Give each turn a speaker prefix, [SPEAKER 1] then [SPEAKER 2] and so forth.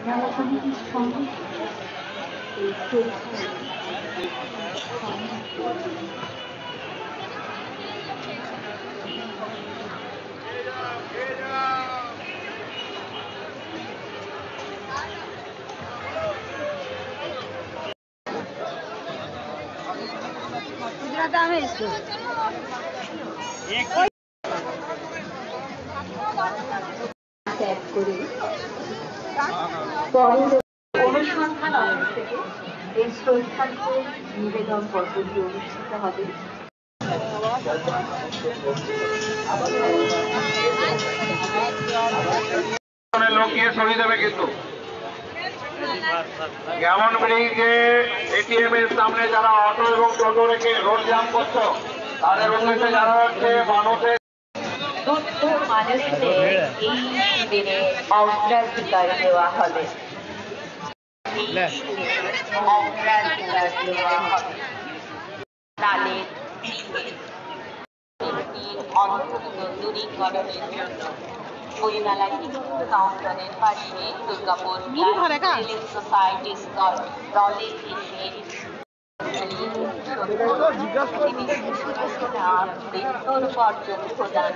[SPEAKER 1] মেলা সমিতির সঙ্গে এই ত্যাগ করে পরের অনুসন্ধান থেকে এই শ্রদ্ধার্ঘ নিবেদন পদ্ধতি অনুষ্ঠিত হবে।
[SPEAKER 2] লোক নিয়ে ছবি দেবে কিন্তু যেমন ব্রিজে এটিএম এর সামনে যারা অটো এবং টোটো রেখে রোড জ্যাম করছো তাদের উদ্দেশ্যে জানা যাচ্ছে মানুষের
[SPEAKER 1] মানুষদের এই শিবিরে অগ্রাধিকার দেওয়া হবে। তাদের দূরীকরণের জন্য বইমেলা হিন্দু কাউন্টারের পাশে দুর্গাপুর সোসাইটির দলের এসে মৃত্যুর পর্যন্ত প্রদান